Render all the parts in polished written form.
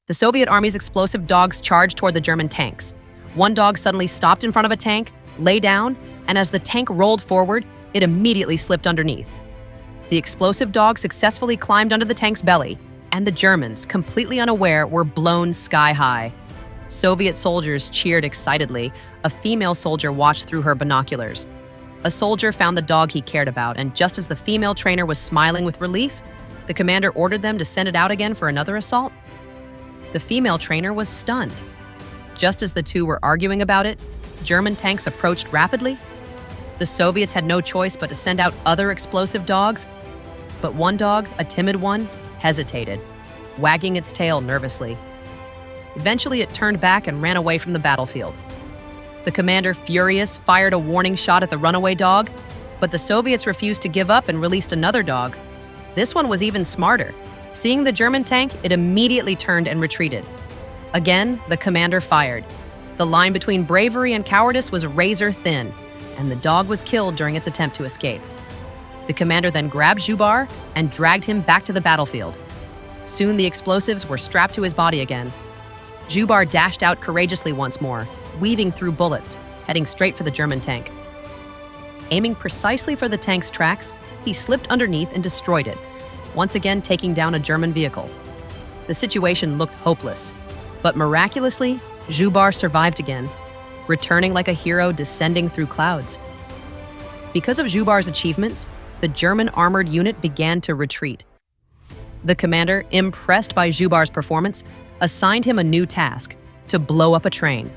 The Soviet army's explosive dogs charged toward the German tanks. One dog suddenly stopped in front of a tank, lay down, and as the tank rolled forward, it immediately slipped underneath. The explosive dog successfully climbed under the tank's belly, and the Germans, completely unaware, were blown sky high. Soviet soldiers cheered excitedly. A female soldier watched through her binoculars. A soldier found the dog he cared about, and just as the female trainer was smiling with relief, the commander ordered them to send it out again for another assault. The female trainer was stunned. Just as the two were arguing about it, German tanks approached rapidly. The Soviets had no choice but to send out other explosive dogs, but one dog, a timid one, hesitated, wagging its tail nervously. Eventually, it turned back and ran away from the battlefield. The commander, furious, fired a warning shot at the runaway dog, but the Soviets refused to give up and released another dog. This one was even smarter. Seeing the German tank, it immediately turned and retreated. Again, the commander fired. The line between bravery and cowardice was razor thin, and the dog was killed during its attempt to escape. The commander then grabbed Zhubar and dragged him back to the battlefield. Soon the explosives were strapped to his body again. Zhubar dashed out courageously once more, weaving through bullets, heading straight for the German tank. Aiming precisely for the tank's tracks, he slipped underneath and destroyed it, once again taking down a German vehicle. The situation looked hopeless, but miraculously, Zhubar survived again, returning like a hero descending through clouds. Because of Zhubar's achievements, the German armored unit began to retreat. The commander, impressed by Zhubar's performance, assigned him a new task: to blow up a train.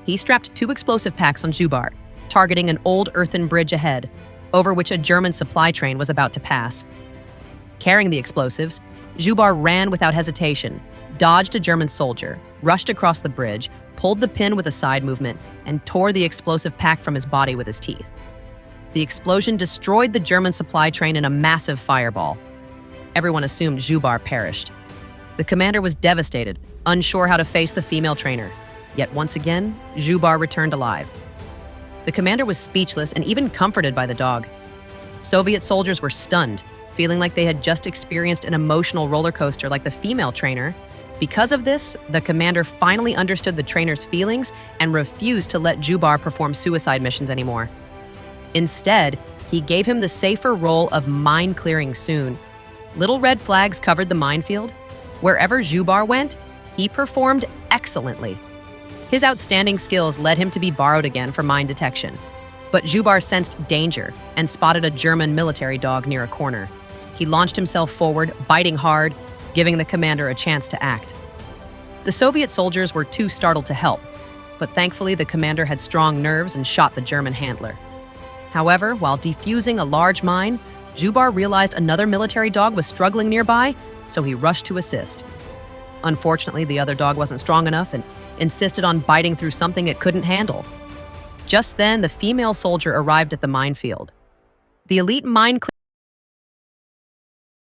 He strapped 2 explosive packs on Zhubar, targeting an old earthen bridge ahead, over which a German supply train was about to pass. Carrying the explosives, Zhubar ran without hesitation, dodged a German soldier, rushed across the bridge, pulled the pin with a side movement, and tore the explosive pack from his body with his teeth. The explosion destroyed the German supply train in a massive fireball. Everyone assumed Zhubar perished. The commander was devastated, unsure how to face the female trainer. Yet once again, Zhubar returned alive. The commander was speechless and even comforted by the dog. Soviet soldiers were stunned, feeling like they had just experienced an emotional roller coaster like the female trainer. Because of this, the commander finally understood the trainer's feelings and refused to let Zhubar perform suicide missions anymore. Instead, he gave him the safer role of mine clearing soon. Little red flags covered the minefield. Wherever Zhubar went, he performed excellently. His outstanding skills led him to be borrowed again for mine detection. But Zhubar sensed danger and spotted a German military dog near a corner. He launched himself forward, biting hard, giving the commander a chance to act. The Soviet soldiers were too startled to help, but thankfully the commander had strong nerves and shot the German handler. However, while defusing a large mine, Zhubar realized another military dog was struggling nearby, so he rushed to assist. Unfortunately, the other dog wasn't strong enough and insisted on biting through something it couldn't handle. Just then, the female soldier arrived at the minefield. The elite mine